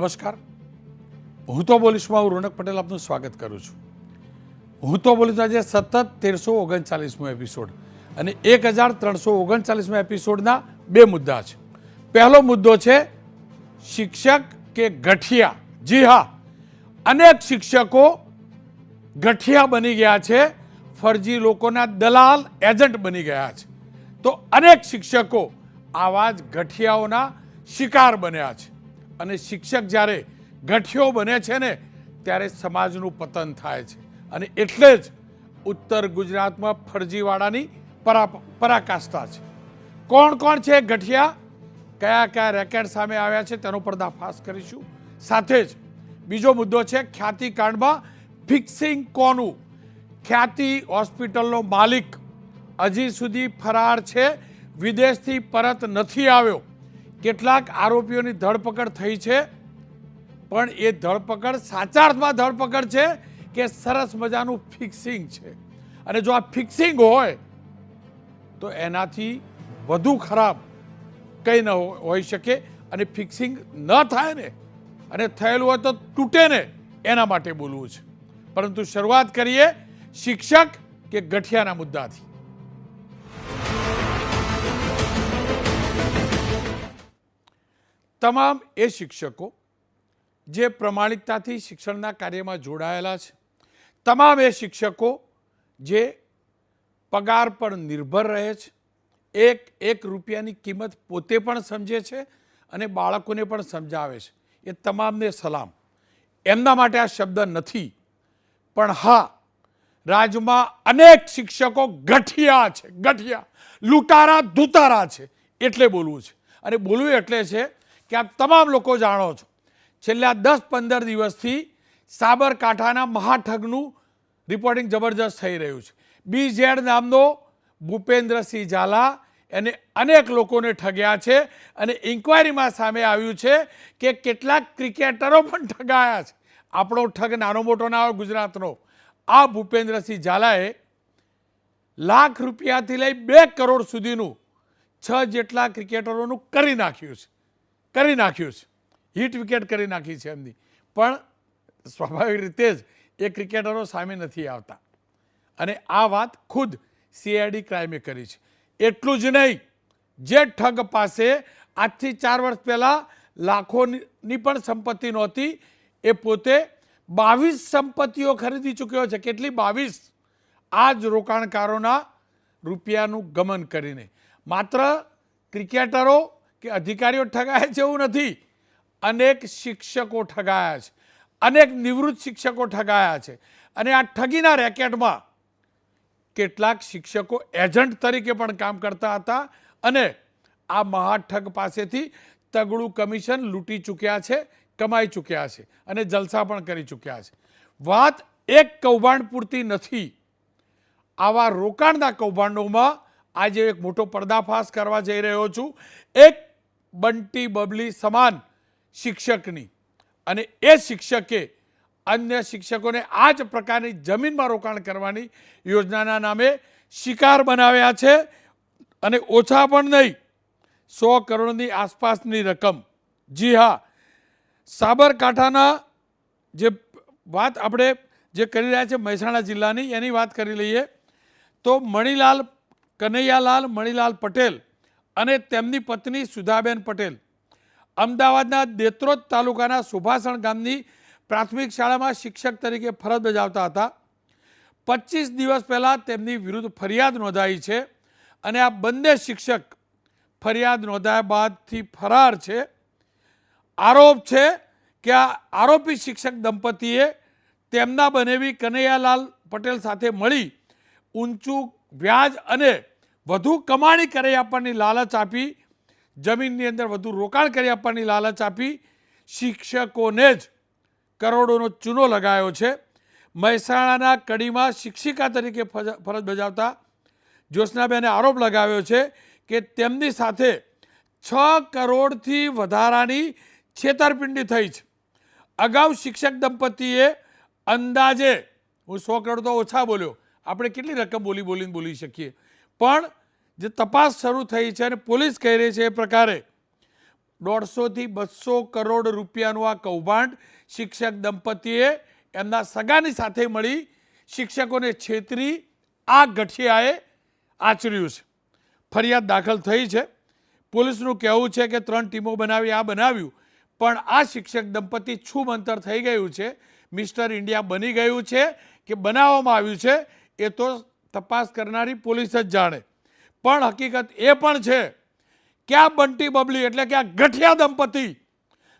નમસ્કાર, હું તો બોલીશમાં હું રોનક પટેલ આપનું સ્વાગત કરું છું. હું તો બોલીશ આજે સતત 1339મો એપિસોડ અને 1339મો એપિસોડના બે મુદ્દા છે. પહેલો મુદ્દો છે શિક્ષક કે ગઠિયા. જી હા, અનેક શિક્ષકો ગઠિયા બની ગયા છે, ફરજી લોકોના દલાલ એજન્ટ બની ગયા છે. તો અનેક શિક્ષકો આવા જ ગઠિયાઓના શિકાર બન્યા છે. અને શિક્ષક જ્યારે ગઠિયો બને છે ને ત્યારે સમાજનું પતન થાય છે. અને એટલે જ ઉત્તર ગુજરાતમાં ફરજીવાળાની પરાકાષ્ઠા છે. કોણ કોણ છે ગઠિયા, કયા કયા રેકેટ સામે આવ્યા છે તેનો પર્દાફાશ કરીશું. સાથે જ બીજો મુદ્દો છે ખ્યાતિકાંડમાં ફિક્સિંગ કોનું. ખ્યાતિ હોસ્પિટલનો માલિક હજી સુધી ફરાર છે, વિદેશથી પરત નથી આવ્યો. કેટલાક આરોપીઓની ધરપકડ થઈ છે, પણ એ ધરપકડ સાચા અર્થમાં ધરપકડ છે કે સરસ મજાનું ફિક્સિંગ છે. અને જો આ ફિક્સિંગ હોય તો એનાથી વધુ ખરાબ કંઈ ન હોઈ શકે. અને ફિક્સિંગ ન થાય ને અને થયેલું હોય તો તૂટે ને એના માટે બોલવું છે. પરંતુ શરૂઆત કરીએ શિક્ષક કે ગઠિયાના મુદ્દાથી. તમામ એ શિક્ષકો જે પ્રમાણિકતાથી શિક્ષણના કાર્યમાં જોડાયેલા છે, તમામ એ શિક્ષકો જે પગાર પર નિર્ભર રહે છે, એક રૂપિયાની કિંમત પોતે પણ સમજે છે અને બાળકોને પણ સમજાવે છે, એ તમામને સલામ. એમના માટે આ શબ્દ નથી, પણ હા, રાજ્યમાં અનેક શિક્ષકો ગઠિયા છે, ગઠિયા, લૂંટારા ધૂતારા છે. એટલે બોલવું છે. અને બોલવું એટલે છે કે આપ તમામ લોકો જાણો છો, છેલ્લા 10-15 દિવસથી સાબરકાંઠાના મહાઠગનું રિપોર્ટિંગ જબરજસ્ત થઈ રહ્યું છે. BZ નામનો ભૂપેન્દ્રસિંહ ઝાલા એને અનેક લોકોને ઠગ્યા છે. અને ઇન્કવાયરીમાં સામે આવ્યું છે કે કેટલાક ક્રિકેટરો પણ ઠગાયા છે. આપણો ઠગ નાનો મોટો ના હોય ગુજરાતનો. આ ભૂપેન્દ્રસિંહ ઝાલાએ લાખ રૂપિયાથી લઈ 2 કરોડ સુધીનું 6 જેટલા ક્રિકેટરોનું કરી નાખ્યું છે. હિટ વિકેટ કરી નાખી છે એમની. પણ સ્વાભાવિક રીતે જ એ ક્રિકેટરો સામે નથી આવતા. અને આ વાત ખુદ CID ક્રાઇમે કરી છે. એટલું જ નહીં, જે ઠગ પાસે આજથી 4 વર્ષ પહેલાં લાખોની પણ સંપત્તિ નહોતી, એ પોતે 22 સંપત્તિઓ ખરીદી ચૂક્યો છે. કેટલી? 22. આ જ રોકાણકારોના રૂપિયાનું ગમન કરીને. માત્ર ક્રિકેટરો કે અધિકારીઓ ઠગાયા છે એવું નથી, અનેક શિક્ષકો ઠગાયા છે, અનેક નિવૃત્ત શિક્ષકો ઠગાયા છે. અને આ ઠગીના રેકેટમાં કેટલાક શિક્ષકો એજન્ટ તરીકે પણ કામ કરતા હતા અને આ મહાઠગ પાસેથી તગડું કમિશન લૂંટી ચૂક્યા છે, કમાઈ ચૂક્યા છે અને જલસા પણ કરી ચૂક્યા છે. વાત એક કૌભાંડ પૂરતી નથી. આવા રોકાણના કૌભાંડોમાં આજે એક મોટો પર્દાફાશ કરવા જઈ રહ્યો છું, એક બંટી બબલી સમાન શિક્ષકની. અને એ શિક્ષકે અન્ય શિક્ષકોને આ જ પ્રકારની જમીનમાં રોકાણ કરવાની યોજનાના નામે શિકાર બનાવ્યા છે. અને ઓછા પણ નહીં, 100 કરોડની આસપાસની રકમ. જી હા, સાબરકાંઠાના જે વાત આપણે જે કરી રહ્યા છે મહેસાણા જિલ્લાની, એની વાત કરી લઈએ તો કનૈયાલાલ મણીલાલ પટેલ અને તેમની પત્ની સુધાબેન પટેલ અમદાવાદના દેત્રોદ તાલુકાના સુભાષણ ગામની પ્રાથમિક શાળામાં શિક્ષક તરીકે ફરજ બજાવતા હતા. 25 દિવસ પહેલાં તેમની વિરુદ્ધ ફરિયાદ નોંધાઈ છે અને આ બંને શિક્ષક ફરિયાદ નોંધાયા બાદથી ફરાર છે. આરોપ છે કે આ આરોપી શિક્ષક દંપતીએ તેમના બનેવી કનૈયાલાલ પટેલ સાથે મળી ઊંચું વ્યાજ અને વધુ કમાણી કરી આપવાની લાલચ આપી, જમીનની અંદર વધુ રોકાણ કરી આપવાની લાલચ આપી શિક્ષકોને જ કરોડોનો ચૂનો લગાવ્યો છે. મહેસાણાના કડીમાં શિક્ષિકા તરીકે ફરજ બજાવતા જ્યોત્સનાબેને આરોપ લગાવ્યો છે કે તેમની સાથે 6 કરોડથી વધારાની છેતરપિંડી થઈ છે. અગાઉ શિક્ષક દંપતીએ અંદાજે, હું 100 કરોડ તો ઓછા બોલ્યો, આપણે કેટલી રકમ બોલી શકીએ, પણ જે તપાસ શરૂ થઈ છે અને પોલીસ કહી રહી છે એ પ્રકારે 150 થી 200 કરોડ રૂપિયાનું આ કૌભાંડ શિક્ષક દંપતીએ એમના સગાની સાથે મળી શિક્ષકોને છેતરી આ ગઠિયાએ આચર્યું છે. ફરિયાદ દાખલ થઈ છે. પોલીસનું કહેવું છે કે 3 ટીમો બનાવી આ બનાવ્યું, પણ આ શિક્ષક દંપતી છૂમંતર થઈ ગયું છે, મિસ્ટર ઇન્ડિયા બની ગયું છે કે બનાવવામાં આવ્યું છે એ તો તપાસ કરનારી પોલીસ જ જાણે. પણ હકીકત એ પણ છે કે આ બંટી બબલી એટલે કે આ ગઠિયા દંપતી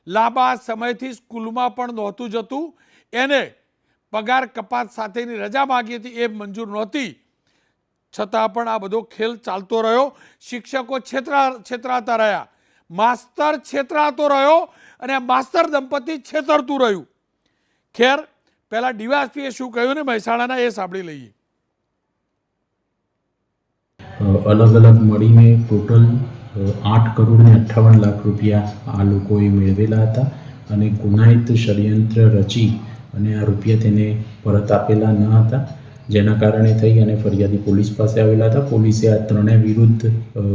લાંબા સમયથી સ્કૂલમાં પણ નહોતું જતું, એને પગાર કપાત સાથેની રજા માગી હતી, એ મંજૂર નહોતી, છતાં પણ આ બધો ખેલ ચાલતો રહ્યો. શિક્ષકો છેતરાતા રહ્યા, માસ્તર છેતરાતો રહ્યો અને માસ્તર દંપતી છેતરતું રહ્યું. ખેર, પહેલા ડીવાયએસપીએ શું કહ્યું ને મહેસાણાના એ સાંભળી લઈએ. અલગ અલગ મળીને ટોટલ 8 કરોડ ને 58 લાખ રૂપિયા આ લોકોએ મેળવેલા હતા અને ગુનાહિત ષડયંત્ર રચી અને આ રૂપિયા તેને પરત આપેલા ન હતા, જેના કારણે થઈ અને ફરિયાદી પોલીસ પાસે આવેલા હતા. પોલીસે આ ત્રણેય વિરુદ્ધ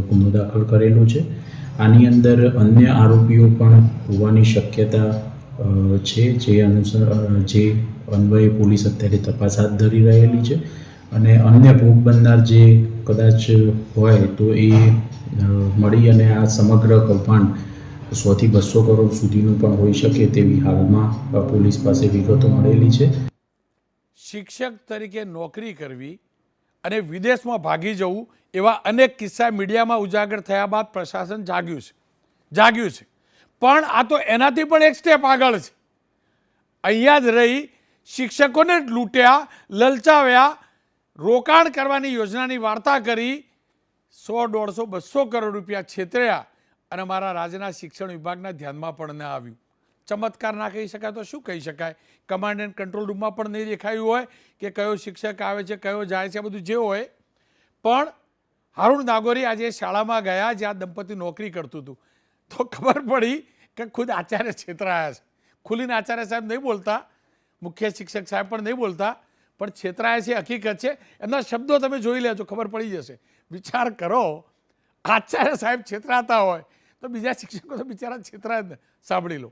ગુનો દાખલ કરેલો છે. આની અંદર અન્ય આરોપીઓ પણ હોવાની શક્યતા છે, જે અન્વયે પોલીસ અત્યારે તપાસ હાથ ધરી રહેલી છે અને અન્ય ભોગ બનનાર જે કદાચ હોય તો એ મળી અને આ સમગ્ર કૌભાંડ 100 થી 200 કરોડ સુધીનું પણ હોઈ શકે તેવી હાલમાં પોલીસ પાસે વિગતો મળેલી છે. શિક્ષક તરીકે નોકરી કરવી અને વિદેશમાં ભાગી જવું એવા અનેક કિસ્સા મીડિયામાં ઉજાગર થયા બાદ પ્રશાસન જાગ્યું છે. પણ આ તો એનાથી પણ એક સ્ટેપ આગળ છે. અહીંયા જ રહી શિક્ષકોને જ લૂંટ્યા, લલચાવ્યા, રોકાણ કરવાની યોજનાની વાર્તા કરી, 100, 150, 200 કરોડ રૂપિયા છેતર્યા અને મારા રાજ્યના શિક્ષણ વિભાગના ધ્યાનમાં પણ ન આવ્યું. ચમત્કાર ના કહી શકાય તો શું કહી શકાય? કમાન્ડ એન્ડ કંટ્રોલ રૂમમાં પણ નહીં દેખાયું હોય કે કયો શિક્ષક આવે છે, કયો જાય છે, બધું જે હોય. પણ હારૂણ નાગોરી આજે શાળામાં ગયા જ્યાં દંપતી નોકરી કરતું હતું તો ખબર પડી કે ખુદ આચાર્ય છેતરાયા છે. ખુલીને આચાર્ય સાહેબ નહીં બોલતા, મુખ્ય શિક્ષક સાહેબ પણ નહીં બોલતા, પણ છેતરાયા છે, હકીકત છે. એમના શબ્દો તમે જોઈ લેજો, ખબર પડી જશે. વિચાર કરો, આચાર્ય સાહેબ છેતરાતા હોય તો બીજા શિક્ષકો તો બિચારા છેતરાય જ ને. સાંભળી લો.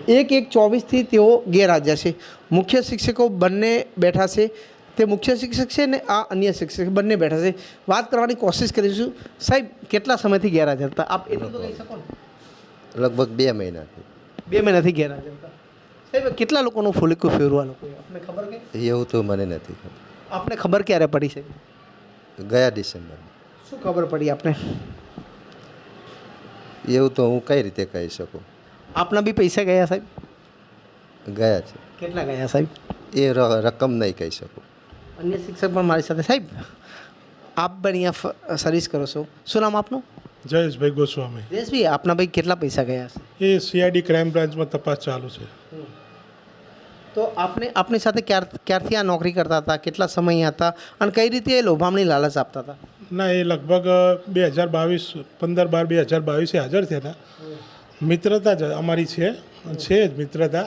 1/1/24થી તેઓ ગેરહાજર છે. મુખ્ય શિક્ષકો બંને બેઠા છે, તે મુખ્ય શિક્ષક છે ને આ અન્ય શિક્ષક બંને બેઠા છે. વાત કરવાની કોશિશ કરીશું. સાહેબ, કેટલા સમયથી ગેરહાજર હતા આપ? એટલું તો કહી શકો ને. લગભગ 2 મહિનાથી. 2 મહિનાથી ગેરહાજર હતા. સાહેબ, કેટલા લોકોનું ફોલિકું ફેરવા લોકોએ આપને ખબર કે? એવું તો મને નથી ખબર. આપને ખબર ક્યારે પડી છે? ગયા ડિસેમ્બરમાં. શું ખબર પડી આપને? એવું તો હું કઈ રીતે કહી શકું. આપના બી પૈસા ગયા સાહેબ? ગયા છે. કેટલા ગયા સાહેબ? એ રકમ નહીં કહી શકું. અન્ય શિક્ષક પણ મારી સાથે. સાહેબ, આપ પણ અહીંયા સર્વિસ કરો છો, શું નામ આપનું? જયેશભાઈ ગોસ્વામી. જયેશભાઈ, આપના ભાઈ કેટલા પૈસા ગયા છે? એ સીઆઈડી ક્રાઇમ બ્રાન્ચમાં તપાસ ચાલુ છે. તો આપની સાથે ક્યારથી આ નોકરી કરતા હતા, કેટલા સમય અહીંયા હતા અને કઈ રીતે એ લોભામણી લાલચ આપતા હતા? ના, એ લગભગ 2022 15/12/2022 હાજર થયા હતા. મિત્રતા જ અમારી છે જ મિત્રતા,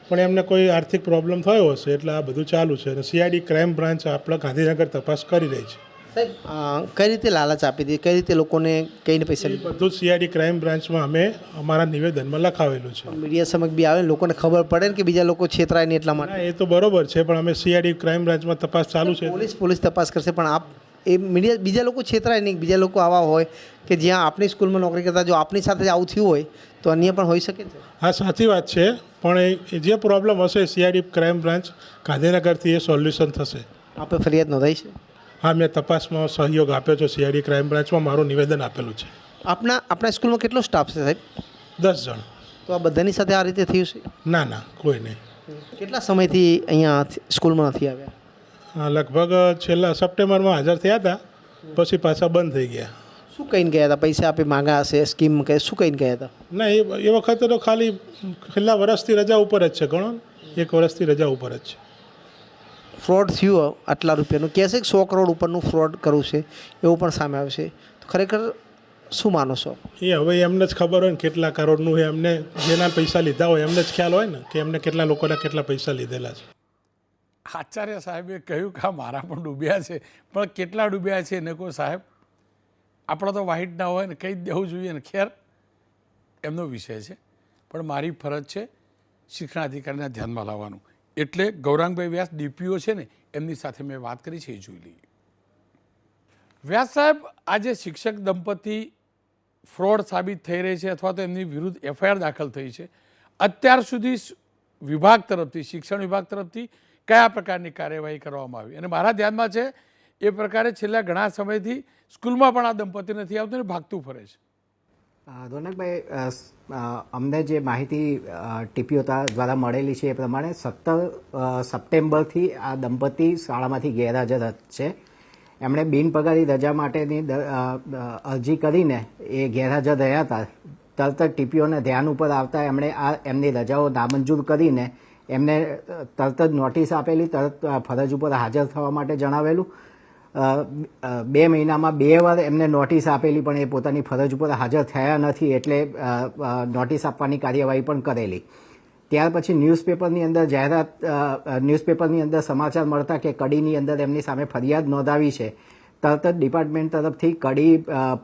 પણ એમને કોઈ આર્થિક પ્રોબ્લેમ થયો હશે એટલે આ બધું ચાલુ છે અને સીઆઈડી ક્રાઇમ બ્રાન્ચ આપણા ગાંધીનગર તપાસ કરી રહી છે. સાહેબ, કઈ રીતે લાલચ આપી હતી, કઈ રીતે લોકોને કઈને પૈસા? એ બધું સીઆઈડી ક્રાઇમ બ્રાન્ચમાં અમે અમારા નિવેદનમાં લખાવેલું છે. મીડિયા સમક્ષ બી આવે, લોકોને ખબર પડે ને કે બીજા લોકો છેતરાય નહીં એટલા માટે. એ તો બરોબર છે, પણ અમે સીઆઈડી ક્રાઇમ બ્રાન્ચમાં તપાસ ચાલુ છે. પોલીસ તપાસ કરશે, પણ આપ એ મીડિયા બીજા લોકો છેતરાય નહીં, બીજા લોકો આવા હોય કે જ્યાં આપણી સ્કૂલમાં નોકરી કરતા જો આપની સાથે આવું થયું હોય તો અન્ય પણ હોઈ શકે છે. હા, સાચી વાત છે, પણ એ જે પ્રોબ્લેમ હશે સીઆઈડી ક્રાઇમ બ્રાન્ચ ગાંધીનગરથી એ સોલ્યુશન થશે. આપે ફરિયાદ નોંધાઈ છે? હા, મેં તપાસમાં સહયોગ આપ્યો છે. સીઆઈડી ક્રાઇમ બ્રાન્ચમાં મારું નિવેદન આપેલું છે. આપણા સ્કૂલમાં કેટલો સ્ટાફ છે સાહેબ? 10 જણ. તો આ બધાની સાથે આ રીતે થયું છે? ના, કોઈ નહીં. કેટલા સમયથી અહીંયા સ્કૂલમાં નથી આવ્યા? લગભગ છેલ્લા સપ્ટેમ્બરમાં હાજર થયા હતા, પછી પાછા બંધ થઈ ગયા. શું કહીને ગયા હતા? પૈસા આપી માંગ્યા હશે, સ્કીમ કે શું કહીને ગયા હતા? ના, એ વખતે તો ખાલી છેલ્લા વર્ષથી રજા ઉપર જ છે. ઘણો 1 વર્ષથી રજા ઉપર જ છે. ફ્રોડ થયું આટલા રૂપિયાનું, કહે છે કે 100 કરોડ ઉપરનું ફ્રોડ કરવું છે એવું પણ સામે આવશે, તો ખરેખર શું માનો છો? એ હવે એમને જ ખબર હોય ને કેટલા કરોડનું. એમને જેના પૈસા લીધા હોય એમને જ ખ્યાલ હોય ને કે એમને કેટલા લોકોના કેટલા પૈસા લીધેલા છે. આચાર્ય સાહેબે કહ્યું કે મારા પણ ડૂબ્યા છે, પણ કેટલા ડૂબ્યા છે એને કોઈ સાહેબ આપણે તો વાહિટ ના હોય ને કહી જ દેવું જોઈએ ને. ખેર, એમનો વિષય છે, પણ મારી ફરજ છે શિક્ષણાધિકારીના ધ્યાનમાં લાવવાનું. એટલે ગૌરાંગભાઈ વ્યાસ ડીપીઓ છે ને એમની સાથે મેં વાત કરી છે, એ જોઈ લઈએ. વ્યાસ સાહેબ, આજે શિક્ષક દંપતી ફ્રોડ સાબિત થઈ રહી છે અથવા તો એમની વિરુદ્ધ એફઆઈઆર દાખલ થઈ છે, અત્યાર સુધી વિભાગ તરફથી, શિક્ષણ વિભાગ તરફથી કયા પ્રકારની કાર્યવાહી કરવામાં આવી? અને મારા ધ્યાનમાં છે એ પ્રકારે છેલ્લા ઘણા સમયથી સ્કૂલમાં પણ આ દંપતી નથી આવતું ને ભાગતું ફરે છે. રોનકભાઈ, અમને જે માહિતી ટીપીઓ દ્વારા મળેલી છે એ પ્રમાણે 17 સપ્ટેમ્બરથી આ દંપતી શાળામાંથી ગેરહાજર છે. એમણે બિનપગારી રજા માટેની અરજી કરીને એ ગેરહાજર રહ્યા હતા. તરત જ ટીપીઓને ધ્યાન ઉપર આવતા એમણે એમની રજાઓ નામંજૂર કરીને એમને તરત જ નોટિસ આપેલી, તરત ફરજ ઉપર હાજર થવા માટે જણાવેલું. 2 મહિનામાં 2 વાર એમને નોટિસ આપેલી, પણ એ પોતાની ફરજ ઉપર હાજર થયા નથી, એટલે નોટિસ આપવાની કાર્યવાહી પણ કરેલી. ત્યાર પછી ન્યૂઝપેપરની અંદર ન્યૂઝપેપરની અંદર સમાચાર મળતા કે કડીની અંદર એમની સામે ફરિયાદ નોંધાવી છે. તરત જ ડિપાર્ટમેન્ટ તરફથી કડી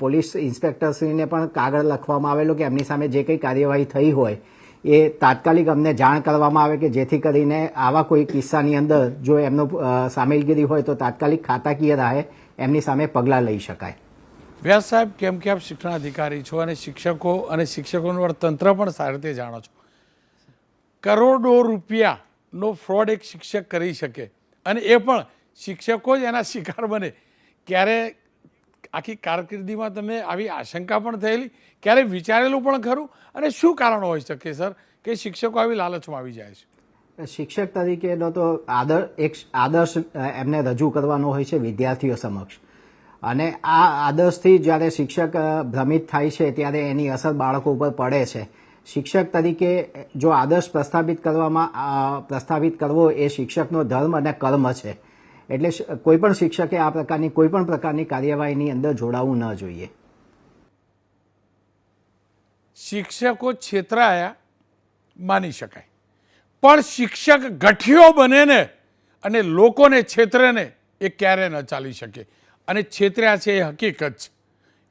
પોલીસ ઇન્સ્પેક્ટરશ્રીને પણ કાગળ લખવામાં આવેલો કે એમની સામે જે કંઈ કાર્યવાહી થઈ હોય એ તાત્કાલિક અમને જાણ કરવામાં આવે, કે જેથી કરીને આવા કોઈ કિસ્સાની અંદર જો એમનો સામેલગીરી હોય તો તાત્કાલિક ખાતાકીય રાહે એમની સામે પગલાં લઈ શકાય. વ્યાસ સાહેબ, કેમ કે આપ શિક્ષણાધિકારી છો અને શિક્ષકોનું તંત્ર પણ સારી રીતે જાણો છો, કરોડો રૂપિયાનો ફ્રોડ એક શિક્ષક કરી શકે અને એ પણ શિક્ષકો જ એના શિકાર બને, ક્યારે આખી કારકિર્દીમાં તમે આવી આશંકા પણ થયેલી? ક્યારે વિચારેલું પણ ખરું? અને શું કારણ હોઈ શકે સર કે શિક્ષકો આવી લાલચમાં આવી જાય છે? શિક્ષક તરીકેનો તો આદર્શ એમને રજૂ કરવાનો હોય છે વિદ્યાર્થીઓ સમક્ષ, અને આ આદર્શથી જ્યારે શિક્ષક ભ્રમિત થાય છે ત્યારે એની અસર બાળકો ઉપર પડે છે. શિક્ષક તરીકે જો આદર્શ પ્રસ્થાપિત કરવો એ શિક્ષકનો ધર્મ અને કર્મ છે. એટલે કોઈ પણ શિક્ષકે આ પ્રકારની કોઈ પણ પ્રકારની કાર્યવાહીની અંદર જોડાવું ન જોઈએ. શિક્ષકો છેતરાયા માની શકાય, પણ શિક્ષક ગઠિયો બને ને અને લોકોને છેતરે ને એ ક્યારે ન ચાલી શકે. અને છેતર્યા છે એ હકીકત છે.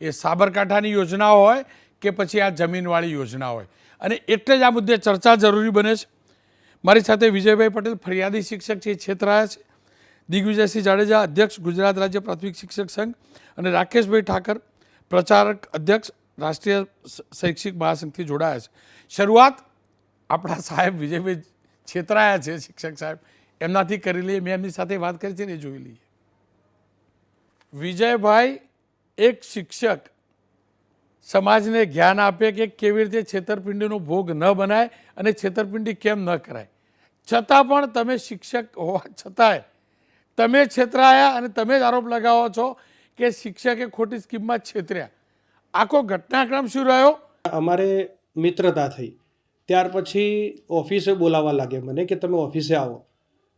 એ સાબરકાંઠાની યોજના હોય કે પછી આ જમીનવાળી યોજના હોય, અને એટલે જ આ મુદ્દે ચર્ચા જરૂરી બને છે. મારી સાથે વિજયભાઈ પટેલ, ફરિયાદી શિક્ષક છે, છેતરાયા છે. દિગ્વિજયસિંહ જાડેજા, અધ્યક્ષ ગુજરાત રાજ્ય પ્રાથમિક શિક્ષક સંઘ, અને રાકેશભાઈ ઠાકર, પ્રચારક અધ્યક્ષ રાષ્ટ્રીય શૈક્ષિક મહાસંઘથી જોડાયા છે. શરૂઆત આપણા સાહેબ વિજયભાઈ છેતરાયા છે શિક્ષક સાહેબ એમનાથી કરી લઈએ. મેં એમની સાથે વાત કરી છે ને એ જોઈ લઈએ. વિજયભાઈ, એક શિક્ષક સમાજને જ્ઞાન આપે કે કેવી રીતે છેતરપિંડીનો ભોગ ન બનાય અને છેતરપિંડી કેમ ન કરાય, છતાં પણ તમે શિક્ષક હોવા છતાંય તમે છેતરાયા અને તમે જ આરોપ લગાવો છો કે શિક્ષકે ખોટી સ્કીમમાં છેતર્યા. આખો ઘટનાક્રમ શું રહ્યો? અમારે મિત્રતા થઈ, ત્યાર પછી ઓફિસે બોલાવવા લાગે મને કે તમે ઓફિસે આવો.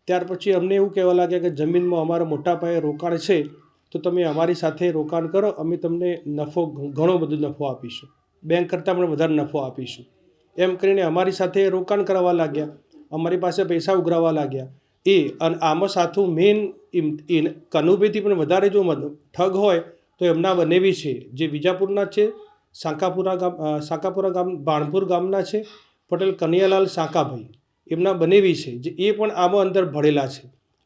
ત્યાર પછી અમને એવું કહેવા લાગે કે જમીનમાં અમારા મોટા પાયે રોકાણ છે, તો તમે અમારી સાથે રોકાણ કરો, અમે તમને ઘણો બધો નફો આપીશું, બેંક કરતાં પણ વધારે નફો આપીશું. એમ કરીને અમારી સાથે રોકાણ કરવા લાગ્યા, અમારી પાસે પૈસા ઉઘરાવવા લાગ્યા. અને આમાં સાથું મેઇન કનુભાઈથી પણ વધારે જો ઠગ હોય તો એમના બનેવી છે, જે વિજાપુરના છે, સાંકાપુરા ગામ બાણપુર ગામના છે, પટેલ કનૈયાલાલ સાંકાભાઈ, એમના બનેવી છે, જે એ પણ આમાં અંદર ભળેલા છે.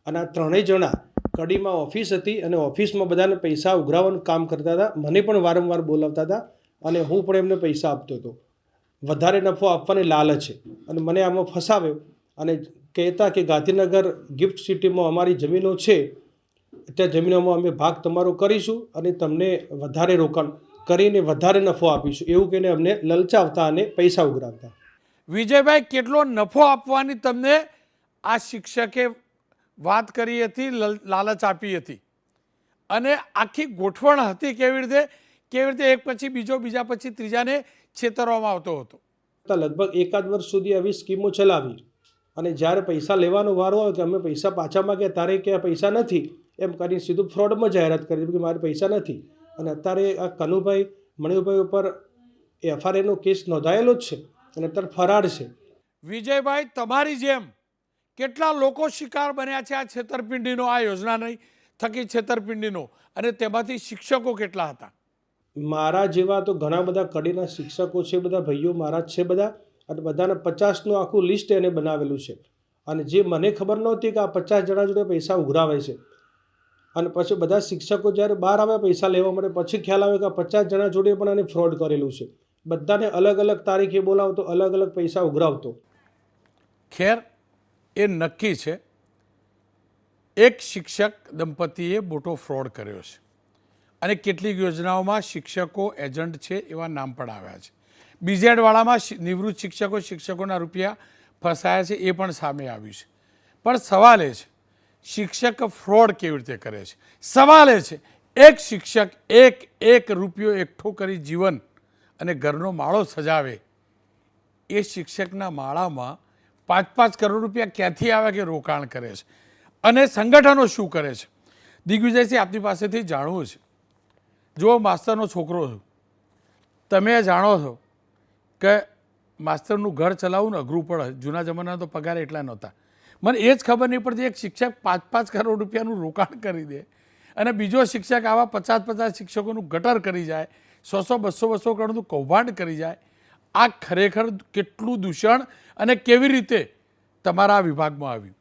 અને આ ત્રણેય જણા કડીમાં ઓફિસ હતી અને ઓફિસમાં બધાને પૈસા ઉઘરાવવાનું કામ કરતા હતા. મને પણ વારંવાર બોલાવતા હતા અને હું પણ એમને પૈસા આપતો હતો, વધારે નફો આપવાની લાલચ છે. અને મને આમાં ફસાવ્યો અને કહેતા કે ગાંધીનગર ગિફ્ટ સિટીમાં અમારી જમીનો છે, ત્યાં જમીનોમાં અમે ભાગ તમારો કરીશું અને તમને વધારે રોકાણ કરીને વધારે નફો આપીશું, એવું કહીને અમને લલચાવતા અને પૈસા ઉઘરાવતા. વિજયભાઈ, કેટલો નફો આપવાની તમને આ શિક્ષકે વાત કરી હતી, લાલચ આપી હતી, અને આખી ગોઠવણ હતી કેવી રીતે એક પછી બીજો, બીજા પછી ત્રીજાને છેતરવામાં આવતો હતો? લગભગ 1 વર્ષ સુધી આવી સ્કીમો ચલાવી, અને જ્યારે પૈસા લેવાનો વારો આવે કે અમે પૈસા પાછા માગ્યા, તારે કે પૈસા નથી એમ કરીને સીધું ફ્રોડમાં જાહેરાત કરી કે મારે પૈસા નથી. અને અત્યારે આ કનુભાઈ મણિભાઈ ઉપર એફઆઈઆરનો કેસ નોંધાયેલો જ છે અને અત્યારે ફરાર છે. વિજયભાઈ, તમારી જેમ કેટલા લોકો શિકાર બન્યા છે આ છેતરપિંડીનો, આ યોજના નહીં થકી છેતરપિંડીનો, અને તેમાંથી શિક્ષકો કેટલા હતા? મારા જેવા તો ઘણા બધા કડીના શિક્ષકો છે, બધા ભાઈઓ મારા જ છે બધા, અને બધાને 50નું આખું લિસ્ટ એને બનાવેલું છે. અને જે મને ખબર નહોતી કે આ 50 જણા જોડે પૈસા ઉઘરાવે છે, અને પછી બધા શિક્ષકો જ્યારે બહાર આવ્યા પૈસા લેવા માટે, પછી ખ્યાલ આવ્યો કે આ 50 જણા જોડે પણ આને ફ્રોડ કરેલું છે. બધાને અલગ અલગ તારીખે બોલાવતો, અલગ અલગ પૈસા ઉઘરાવતો. ખેર, એ નક્કી છે એક શિક્ષક દંપતીએ મોટો ફ્રોડ કર્યો છે અને કેટલીક યોજનાઓમાં શિક્ષકો એજન્ટ છે એવા નામ પણ આવ્યા છે. બીઝેડવાળામાં નિવૃત્ત શિક્ષકોના રૂપિયા ફસાયા છે એ પણ સામે આવ્યું છે. પણ સવાલ એ છે શિક્ષક ફ્રોડ કેવી રીતે કરે છે. સવાલ એ છે એક શિક્ષક એક રૂપિયો એકઠો કરી જીવન અને ઘરનો માળો સજાવે, એ શિક્ષકના માળામાં 5-5 કરોડ રૂપિયા ક્યાંથી આવે કે રોકાણ કરે છે, અને સંગઠનો શું કરે છે. દિગ્વિજયસિંહ, આપની પાસેથી જાણવું છે. જો માસ્તરનો છોકરો છું, તમે જાણો છો કે માસ્તરનું ઘર ચલાવવું ને અઘરું પડે. જૂના જમાનામાં તો પગાર એટલા નહોતા. મને એ જ ખબર નહીં પડતી એક શિક્ષક 5-5 કરોડ રૂપિયાનું રોકાણ કરી દે અને બીજો શિક્ષક આવા 50-50 શિક્ષકોનું ગટર કરી જાય, 100-200 કરોડનું કૌભાંડ કરી જાય. આ ખરેખર કેટલું દૂષણ અને કેવી રીતે તમારા વિભાગમાં આવ્યું?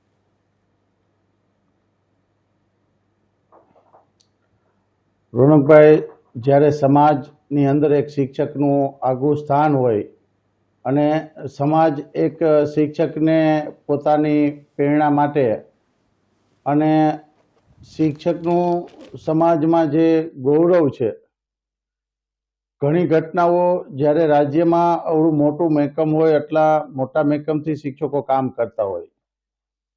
રોનકભાઈ, જ્યારે સમાજની અંદર એક શિક્ષકનું આગવું સ્થાન હોય અને સમાજ એક શિક્ષકને પોતાની પ્રેરણા માટે અને શિક્ષકનું સમાજમાં જે ગૌરવ છે, ઘણી ઘટનાઓ જ્યારે રાજ્યમાં આવડું મોટું મહેકમ હોય, એટલા મોટા મહેકમથી શિક્ષકો કામ કરતા હોય,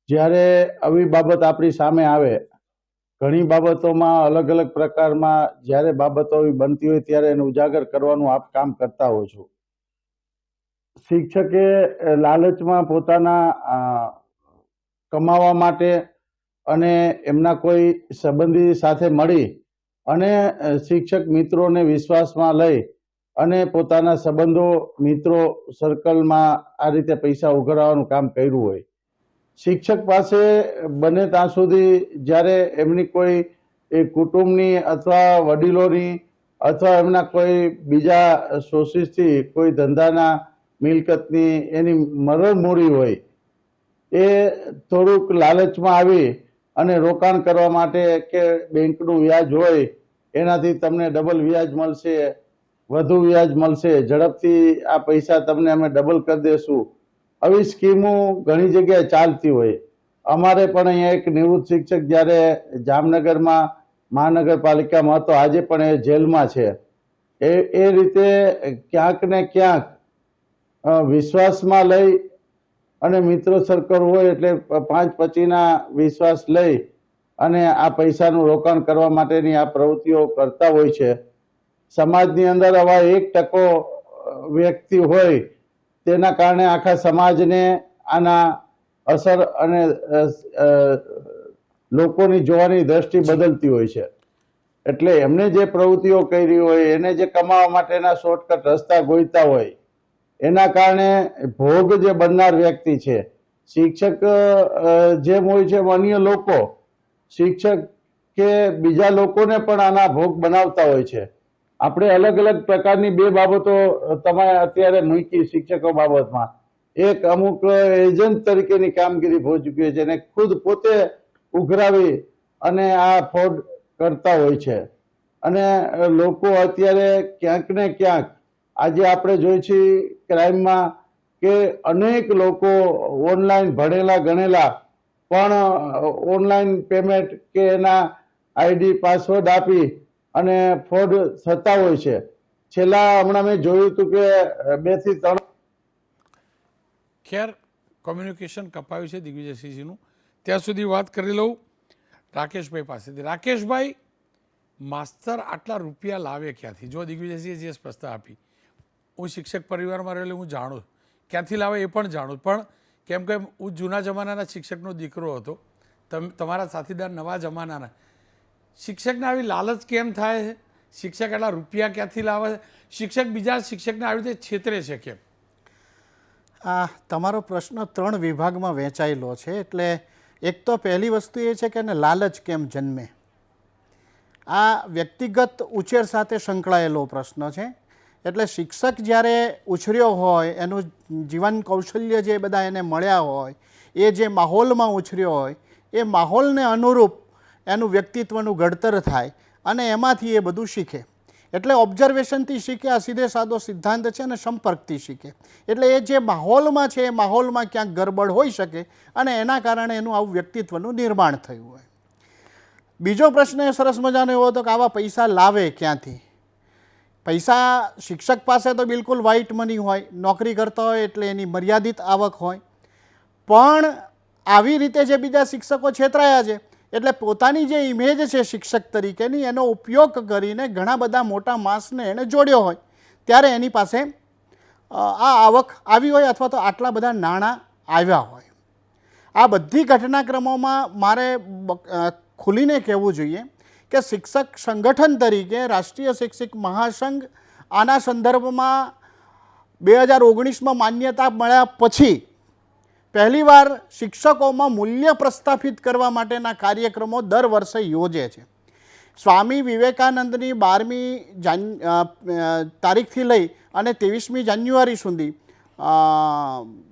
જ્યારે આવી બાબત આપણી સામે આવે, ઘણી બાબતોમાં અલગ અલગ પ્રકારમાં જ્યારે બાબતો આવી બનતી હોય ત્યારે એને ઉજાગર કરવાનું આપ કામ કરતા હો છો. શિક્ષકે લાલચમાં પોતાના કમાવા માટે અને એમના કોઈ સંબંધી સાથે મળી અને શિક્ષક મિત્રોને વિશ્વાસમાં લઈ અને પોતાના સંબંધો, મિત્રો સર્કલમાં આ રીતે પૈસા ઉઘરાવવાનું કામ કર્યું હોય. શિક્ષક પાસે બને ત્યાં સુધી જ્યારે એમની કોઈ કુટુંબની અથવા વડીલોની અથવા એમના કોઈ બીજા સોર્સિસથી કોઈ ધંધાના મિલકતની એની મરણ મૂડી હોય, એ થોડુંક લાલચમાં આવી અને રોકાણ કરવા માટે કે બેંકનું વ્યાજ હોય એનાથી તમને ડબલ વ્યાજ મળશે, વધુ વ્યાજ મળશે, ઝડપથી આ પૈસા તમને અમે ડબલ કરી દેશું, આવી સ્કીમો ઘણી જગ્યાએ ચાલતી હોય. અમારે પણ અહીંયા એક નિવૃત્ત શિક્ષક જ્યારે જામનગરમાં મહાનગરપાલિકામાં હતો, આજે પણ એ જેલમાં છે. એ રીતે ક્યાંક ને ક્યાંક વિશ્વાસમાં લઈ અને મિત્રો સર્કલ હોય એટલે 5-25ના વિશ્વાસ લઈ અને આ પૈસાનું રોકાણ કરવા માટેની આ પ્રવૃત્તિઓ કરતા હોય છે. સમાજની અંદર આવા 1% વ્યક્તિ હોય તેના કારણે આખા સમાજને આના અસર અને લોકોની જોવાની દ્રષ્ટિ બદલતી હોય છે. એટલે એમને જે પ્રવૃત્તિઓ કરી હોય, એને જે કમાવા માટેના શોર્ટકટ રસ્તા ગોઈતા હોય, એના કારણે ભોગ જે બનનાર વ્યક્તિ છે, શિક્ષક જેમ હોય છે અન્ય લોકો, શિક્ષક કે બીજા લોકોને પણ આના ભોગ બનાવતા હોય છે. આપણે અલગ અલગ પ્રકારની બે બાબતો તમે અત્યારે મૂકી શિક્ષકો બાબતમાં. એક અમુક એજન્ટ તરીકેની કામગીરી ભજવી છે અને ખુદ પોતે ઉઘરાવી અને આ ફ્રોડ કરતા હોય છે. અને લોકો અત્યારે ક્યાંક ને ક્યાંક આજે આપણે જોઈએ છીએ ક્રાઇમમાં કે અનેક લોકો ઓનલાઈન ભણેલા ગણેલા પણ ઓનલાઈન પેમેન્ટ કે એના આઈડી પાસવર્ડ આપી અને ફ્રોડ થતા હોય છે. છેલ્લા હમણાં મેં જોયું હતું કે 2 થી 3. ખેર, કોમ્યુનિકેશન કપાયું છે દિગ્વિજયસિંહજીનું. ત્યાં સુધી વાત કરી લઉં રાકેશભાઈ પાસેથી. રાકેશભાઈ, માસ્તર આટલા રૂપિયા લાવે ક્યાંથી? જો દિગ્વિજયસિંહે જે સ્પષ્ટતા આપી, હું શિક્ષક પરિવારમાં રહેલો, હું જાણું ક્યાંથી લાવે એ પણ જાણું, પણ કેમ કે હું જૂના જમાનાના શિક્ષકનો દીકરો હતો, તમારા સાથીદાર નવા જમાનાના. શિક્ષકને આવી લાલચ કેમ થાય છે? શિક્ષક આટલા રૂપિયા ક્યાંથી લાવે છે? શિક્ષક બીજા શિક્ષકને આવી રીતે છેતરે છે કેમ? આ તમારો પ્રશ્ન 3 વિભાગમાં વહેંચાયેલો છે. એટલે એક તો પહેલી વસ્તુ એ છે કે એને લાલચ કેમ જન્મે. આ વ્યક્તિગત ઉછેર સાથે સંકળાયેલો પ્રશ્ન છે. એટલે શિક્ષક જ્યારે ઉછર્યો હોય, એનું જીવન કૌશલ્ય જે બધા એને મળ્યા હોય, એ જે માહોલમાં ઉછર્યો હોય, એ માહોલને અનુરૂપ એનું વ્યક્તિત્વનું ઘડતર થાય અને એમાંથી એ બધું શીખે. એટલે ઓબ્ઝર્વેશનથી શીખે, આ સીધે સાદો સિદ્ધાંત છે, અને સંપર્કથી શીખે. એટલે એ જે માહોલમાં છે એ માહોલમાં ક્યાંક ગરબડ હોઈ શકે અને એના કારણે એનું આવું વ્યક્તિત્વનું નિર્માણ થયું હોય. બીજો પ્રશ્ન એ સરસ મજાનો એવો હતો કે આવા પૈસા લાવે ક્યાંથી. પૈસા શિક્ષક પાસે તો બિલકુલ વ્હાઇટ મની હોય, નોકરી કરતા હોય એટલે એની મર્યાદિત આવક હોય. પણ આવી રીતે જે બીજા શિક્ષકો છેતરાયા છે એટલે પોતાની જે ઇમેજ છે શિક્ષક તરીકેની, એનો ઉપયોગ કરીને ઘણા બધા મોટા માસને એણે જોડ્યો હોય, ત્યારે એની પાસે આ આવક આવી હોય અથવા તો આટલા બધા નાણાં આવ્યા હોય. આ બધી ઘટનાક્રમોમાં મારે ખુલીને કહેવું જોઈએ કે શિક્ષક સંગઠન તરીકે રાષ્ટ્રીય શિક્ષક મહાસંઘ આના સંદર્ભમાં 2019માં માન્યતા મળ્યા પછી પહેલીવાર શિક્ષકોમાં મૂલ્ય પ્રસ્થાપિત કરવા માટેના કાર્યક્રમો દર વર્ષે યોજે છે. સ્વામી વિવેકાનંદની 12મી તારીખથી લઈ અને 23મી જાન્યુઆરી સુધી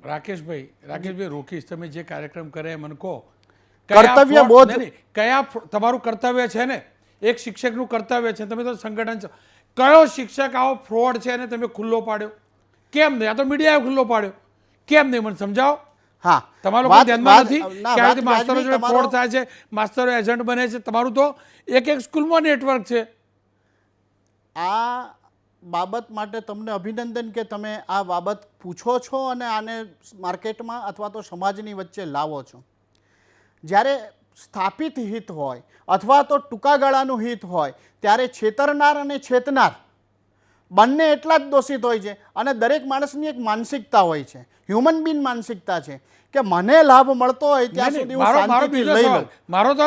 રાકેશભાઈ રોકીશ, તમે જે કાર્યક્રમ કરે મને કહો. કર્તવ્ય બોધ કયા તમારું કર્તવ્ય છે ને, એક શિક્ષકનું કર્તવ્ય છે, તમે તો સંગઠન છો, કયો શિક્ષક આવો ફ્રોડ છે અને તમે ખુલ્લો પાડ્યો? કેમ નહીં? આ તો મીડિયાએ ખુલ્લો પાડ્યો, કેમ નહીં મને સમજાવો. હા, તમારું કોઈ ધ્યાનમાં નથી કે આ માસ્તરો જોડે ફ્રોડ થાય છે, માસ્તરો એજન્ટ બને છે? તમારું તો એક સ્કૂલમાં નેટવર્ક છે. આ બાબત માટે તમને અભિનંદન કે તમે આ બાબત પૂછો છો અને આને માર્કેટમાં અથવા તો સમાજની વચ્ચે લાવો છો. જ્યારે સ્થાપિત હિત હોય અથવા તો ટૂંકા ગાળાનું હિત હોય ત્યારે છેતરનાર અને છેતનાર બંને એટલા જ દોષિત હોય છે. અને દરેક માણસની એક માનસિકતા હોય છે, હ્યુમન બીન માનસિકતા છે કે મને લાભ મળતો હોય ત્યાં સુધી હું શાંતિથી લઈ લઉં,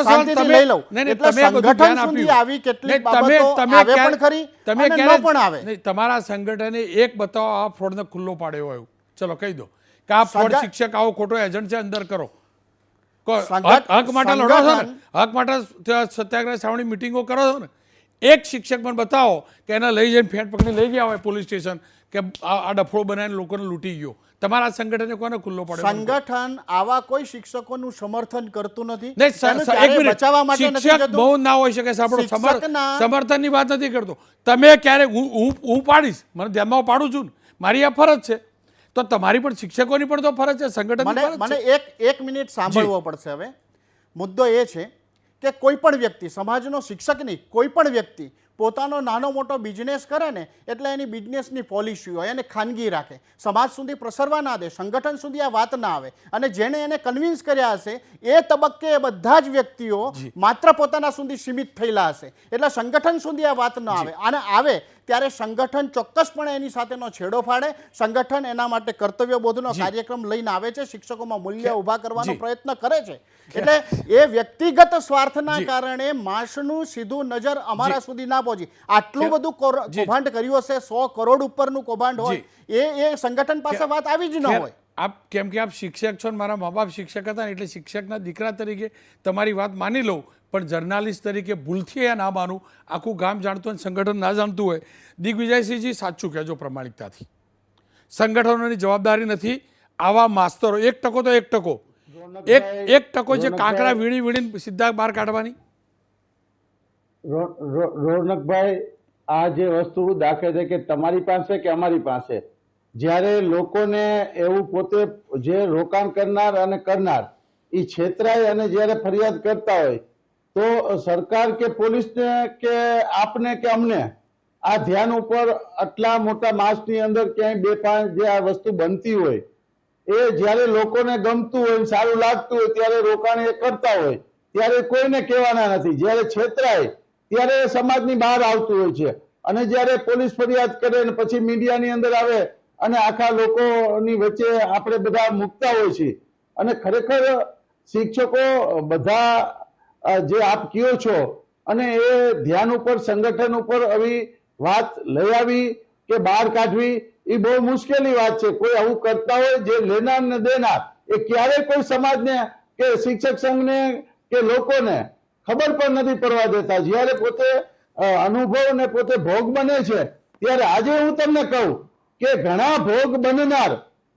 શાંતિથી લઈ લઉં. એટલે સંગઠન સુધી આવી કેટલીક બાબતો આવે પણ ખરી અને ન પણ આવે. તમારા સંગઠને એક બતાવો આ ફ્રોડને ખુલ્લો પાડ્યો હોય, ચલો કહી દો કે આ ફ્રોડ શિક્ષક આવો ખોટો એજન્ટ છે, અંદર કરો. હક માટે લડો છો ને, હક માટે સત્યાગ્રહ છાવણી મિટિંગો કરો છો ને, એક શિક્ષક પણ બતાવો કે એને લઈ જઈને ફેંટ પકડી લઈ ગયા હોય પોલીસ સ્ટેશન કે આ ડફળો બનાવીને લોકોને લૂંટી ગયો. તમારા સંગઠને કોને ખુલ્લો પડ્યો? સંગઠન આવા કોઈ શિક્ષકોનું સમર્થન કરતું નથી. શિક્ષક બહુ ના હોઈ શકે. સાંભળો, સમર્થનની વાત નથી કરતો. તમે ક્યારે હું પાડીશ, મને ધ્યાનમાં પાડું છું ને, મારી આ ફરજ છે, તો તમારી પણ શિક્ષકોની પણ તો ફરજ છે, સંગઠન. મને એક મિનિટ સાંભળવો પડશે. હવે મુદ્દો એ છે કે કોઈ પણ વ્યક્તિ, સમાજનો શિક્ષક નહીં, કોઈ પણ વ્યક્તિ પોતાનો નાનો મોટો બિઝનેસ કરે ને એટલે એની બિઝનેસની પોલિસી હોય, એને ખાનગી રાખે, સમાજ સુધી પ્રસરવા ના દે, સંગઠન સુધી આ વાત ના આવે. અને જેણે એને કન્વિન્સ કર્યા હશે એ તબક્કે બધા જ વ્યક્તિઓ માત્ર પોતાના સુધી સીમિત થયેલા હશે, એટલે સંગઠન સુધી આ વાત ન આવે. અને આવે ત્યારે સંગઠન ચોક્કસપણે એની સાથેનો છેડો ફાડે. સંગઠન એના માટે કર્તવ્યબોધનો કાર્યક્રમ લઈને આવે છે, શિક્ષકોમાં મૂલ્ય ઊભા કરવાનો પ્રયત્ન કરે છે. એટલે એ વ્યક્તિગત સ્વાર્થના કારણે માસનું સીધું નજર અમારા સુધી ના પહોંચી. આટલું બધું કૌભાંડ કર્યું હશે, 100 કરોડ ઉપરનું કૌભાંડ હોય, એ સંગઠન પાસે વાત આવી જ ન હોય. આપ કેમ કે આપ શિક્ષક છો ને, મારા મા બાપ શિક્ષક હતા ને, એટલે શિક્ષકના દીકરા તરીકે તમારી વાત માની લઉં, પણ જર્નાલિસ્ટ તરીકે ભૂલથી એ ના માનું. આખું ગામ જાણતું હોય, સંગઠન ના જાણતું હોય. દિગ્વિજયસિંહજી, સાચું કહેજો પ્રમાણિકતાથી, સંગઠનોની જવાબદારી નથી આવા માસ્તરો. 1% તો 1%, 1% જે કાંકરા વીણીને સીધા બહાર કાઢવાની. રોનકભાઈ, આ જે વસ્તુ દાખલે છે કે તમારી પાસે કે અમારી પાસે, જ્યારે લોકોને એવું પોતે જે રોકાણ કરનાર અને કરનાર એ છેતરાય અને જ્યારે ફરિયાદ કરતા હોય તો સરકાર કે પોલીસને કે આપને કે અમને આ ધ્યાન ઉપર આટલા મોટા માસની અંદર ક્યાંય 2-5 જે આ વસ્તુ બનતી હોય એ જ્યારે લોકોને ગમતું હોય, સારું લાગતું હોય ત્યારે રોકાણ એ કરતા હોય, ત્યારે કોઈને કહેવાના નથી. જ્યારે છેતરાય ત્યારે સમાજની બહાર આવતું હોય છે. અને જ્યારે પોલીસ ફરિયાદ કરે અને પછી મીડિયાની અંદર આવે અને આખા લોકોની વચ્ચે આપણે બધા મૂકતા હોય છે. અને ખરેખર શિક્ષકો બધા જે આપ કહો છો અને એ ધ્યાન ઉપર, સંગઠન ઉપર આવી વાત લઈ આવી કે બહાર કાઢવી એ બહુ મુશ્કેલી વાત છે. કોઈ આવું કરતા હોય જે લેનાર ને દેનાર, એ ક્યારેય કોઈ સમાજને કે શિક્ષક સંઘને કે લોકોને ખબર પણ નથી પડવા દેતા. જ્યારે પોતે અનુભવ ને પોતે ભોગ બને છે ત્યારે આજે હું તમને કહું કે ઘણા ભોગ બનનાર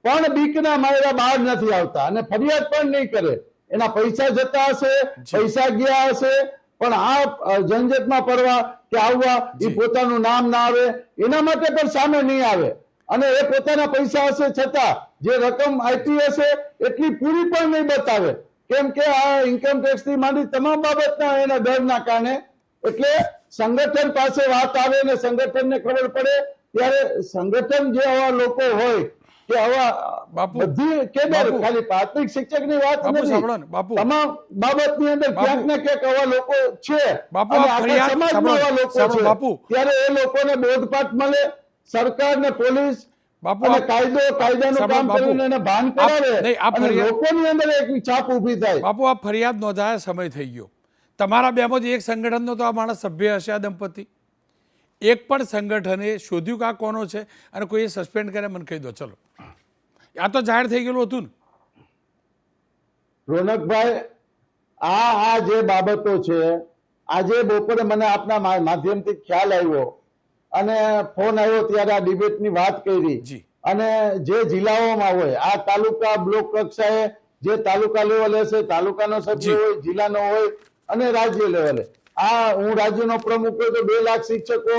પણ બીકના માર્યા બહાર નથી આવતા અને ફરિયાદ પણ નહીં કરે. એના પૈસા જતા હશે, પૈસા ગયા હશે, પણ આ ઝંઝટમાં પડવા કે આવવા એ પોતાનું નામ ના આવે એના માટે પણ સામે નહીં આવે અને એ પોતાના પૈસા હશે છતાં જે રકમ આપી હશે એટલી પૂરી પણ નહીં બતાવે. કેમ કે આ ઇન્કમ ટેક્સ થી માંડી તમામ બાબતના એના ડરના કારણે. એટલે સંગઠન પાસે વાત આવે ને સંગઠનને ખબર પડે ત્યારે સંગઠન જે આવા લોકો હોય કે આવા બધી કેડર ખાલી પ્રાથમિક શિક્ષકની વાત નથી, તમામ બાબતની અંદર ક્યાંક ને ક્યાંક આવા લોકો છે અને આખા સમાજમાં આવા લોકો છે. ત્યારે એ લોકોને બોધપાઠ મળે, સરકાર ને પોલીસ અને કાયદાનું કામ કરીને એને ભાન કરાવે અને લોકોની અંદર એક છાપ ઊભી થાય. બાપુ, આ ફરિયાદ નોંધાયા સમય થઈ ગયો. તમારા બેમાંથી એક સંગઠનનો તો આ માણસ સભ્ય હશે, આ દંપતી. એક પણ સંગઠને શોધ્યું કે આ કોનો છે અને કોઈએ સસ્પેન્ડ કરે? મને કહી દો. ચલો, આ તો જાહેર થઈ ગયેલું હતું ને રોનકભાઈ. આ જે બાબતો છે આજે બપોરે મને આપના માધ્યમથી ખ્યાલ આવ્યો અને ફોન આવ્યો ત્યારે આ ડિબેટની વાત કરી અને જે જિલ્લાઓમાં હોય આ તાલુકા બ્લોક કક્ષાએ જે તાલુકા લેવલે હશે, તાલુકાનો સભ્ય હોય, જિલ્લાનો હોય અને રાજ્ય લેવલે. આ હું રાજ્યનો પ્રમુખ હોય તો 2 લાખ શિક્ષકો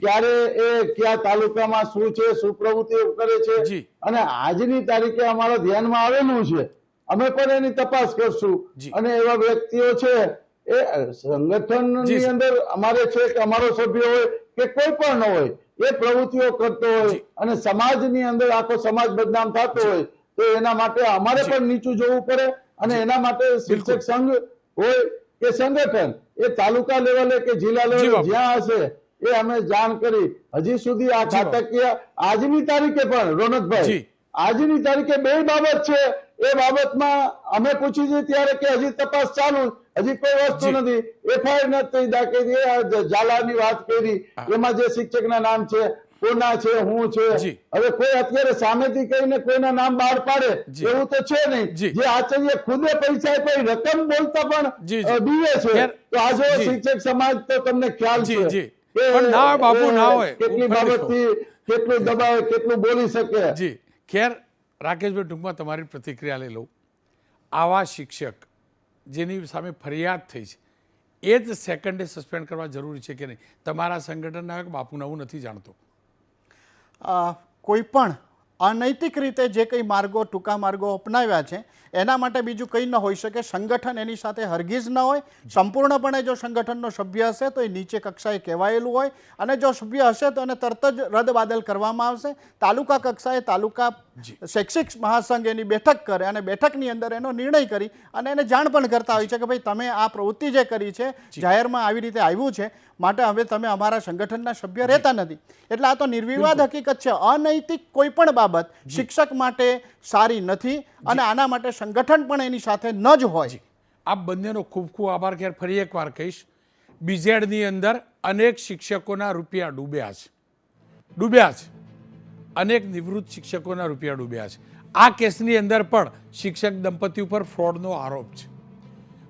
ક્યારે એ કયા તાલુકામાં શું છે, શું પ્રવૃત્તિઓ કરે છે અને આજની તારીખે અમારા ધ્યાનમાં આવેલું છે. અમે પણ એની તપાસ કરશું અને એવા વ્યક્તિઓ છે એ સંગઠનની અંદર અમારે છે કે અમારો સભ્ય હોય કે કોઈ પણ ન હોય એ પ્રવૃત્તિઓ કરતો હોય અને સમાજની અંદર આખો સમાજ બદનામ થતો હોય તો એના માટે અમારે પણ નીચું જોવું પડે અને એના માટે શિક્ષક સંઘ હોય કે સંગઠન એ તાલુકા લેવલે કે જિલ્લા લેવલે જ્યાં હશે એ અમે જાણ કરી. હજી સુધી આ ખાતાકીય આજની તારીખે પણ રોનકભાઈ આજની તારીખે 2 બાબત છે. એ બાબતમાં અમે પૂછી છે ત્યારે કે હજી તપાસ ચાલુ, હજી કોઈ વસ્તુ નથી, એફઆઈઆર નથી દાખલ. ઝાલાની વાત કરી એમાં જે શિક્ષકના નામ છે, કોના છે, હું છે. હવે કોઈ અત્યારે સામેથી કહીને કોઈના નામ બહાર પાડે એવું તો છે નહીં. જે આચાર્ય ખુદે પૈસા આપી રકમ બોલતા પણ બીવે છે તો આજે શિક્ષક સમાજ તો તમને ખ્યાલ છે કેટલી બાબતથી કેટલું દબાવે, કેટલું બોલી શકે. ખેર, રાકેશભાઈ, ટૂંકમાં તમારી પ્રતિક્રિયા લઈ લઉં. આવા શિક્ષક જેની સામે ફરિયાદ થઈ છે એ જ સેકન્ડે સસ્પેન્ડ કરવા જરૂરી છે કે નહીં? તમારા સંગઠનના કે બાપુના હું નથી જાણતો. કોઈ પણ અનૈતિક રીતે જે કંઈ માર્ગો, ટૂંકા માર્ગો અપનાવ્યા છે એના માટે બીજું કંઈ ન હોઈ શકે. સંગઠન એની સાથે હરગીજ ન હોય. સંપૂર્ણપણે જો સંગઠનનો સભ્ય હશે તો એ નીચે કક્ષાએ કહેવાયેલું હોય અને જો સભ્ય હશે તો એને તરત જ રદબાદલ કરવામાં આવશે. તાલુકા કક્ષાએ તાલુકા શૈક્ષિક મહાસંઘ એની બેઠક કરે અને બેઠકની અંદર એનો નિર્ણય કરી અને એને જાણ પણ કરતા હોય છે કે ભાઈ તમે આ પ્રવૃત્તિ જે કરી છે જાહેરમાં આવી રીતે આવ્યું છે માટે હવે તમે અમારા સંગઠનના સભ્ય રહેતા નથી. એટલે આ તો નિર્વિવાદ હકીકત છે. અનૈતિક કોઈ પણ બાબત શિક્ષક માટે સારી નથી અને આના માટે સંગઠન પણ એની સાથે ન જ હોય. આ બંનેનો ખૂબ ખૂબ આભાર. ખેર, ફરી એકવાર કહીશ, બીઝેડની અંદર અનેક શિક્ષકોના રૂપિયા ડૂબ્યા છે. અનેક નિવૃત્ત શિક્ષકોના રૂપિયા ડૂબ્યા છે. આ કેસની અંદર પણ શિક્ષક દંપતી ઉપર ફ્રોડનો આરોપ છે.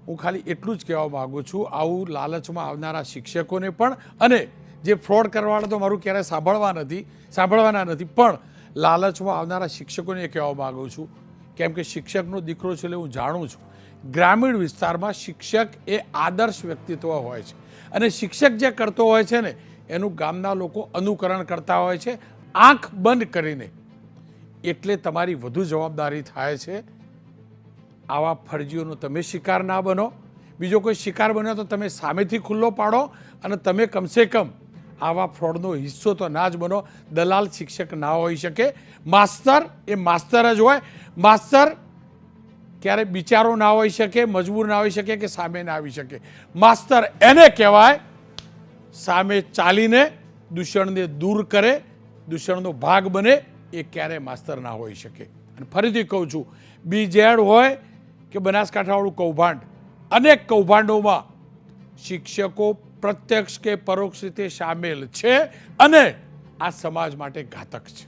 હું ખાલી એટલું જ કહેવા માગું છું, આવું લાલચમાં આવનારા શિક્ષકોને પણ અને જે ફ્રોડ કરવાવાળા તો મારું ક્યારેય સાંભળવાના નથી પણ લાલચમાં આવનારા શિક્ષકોને કહેવા માગું છું કેમ કે શિક્ષકનો દીકરો છે એટલે હું જાણું છું. ગ્રામીણ વિસ્તારમાં શિક્ષક એ આદર્શ વ્યક્તિત્વ હોય છે અને શિક્ષક જે કરતો હોય છે ને એનું ગામના લોકો અનુકરણ કરતા હોય છે આંખ બંધ કરીને. એટલે તમારી વધુ જવાબદારી થાય છે. આવા ફરજીઓનો તમે શિકાર ના બનો. બીજો કોઈ શિકાર બન્યો તો તમે સામેથી ખુલ્લો પાડો અને તમે કમસે કમ આવા ફ્રોડનો હિસ્સો તો ના જ બનો. દલાલ શિક્ષક ના હોઈ શકે. માસ્તર એ માસ્તર જ હોય. માસ્તર ક્યારે બિચારો ના હોઈ શકે, મજબૂર ના હોઈ શકે કે સામે ના આવી શકે. માસ્તર એને કહેવાય સામે ચાલીને દૂષણને દૂર કરે, દૂષણનો ભાગ બને. એ ક્યારેય માસ્તર ના હોઈ શકે. અને ફરીથી કહું છું, બીજેડ હોય કે બનાસકાંઠાવાળું કૌભાંડ, અનેક કૌભાંડોમાં શિક્ષકો પ્રત્યક્ષ કે પરોક્ષ રીતે સામેલ છે અને આ સમાજ માટે ઘાતક છે.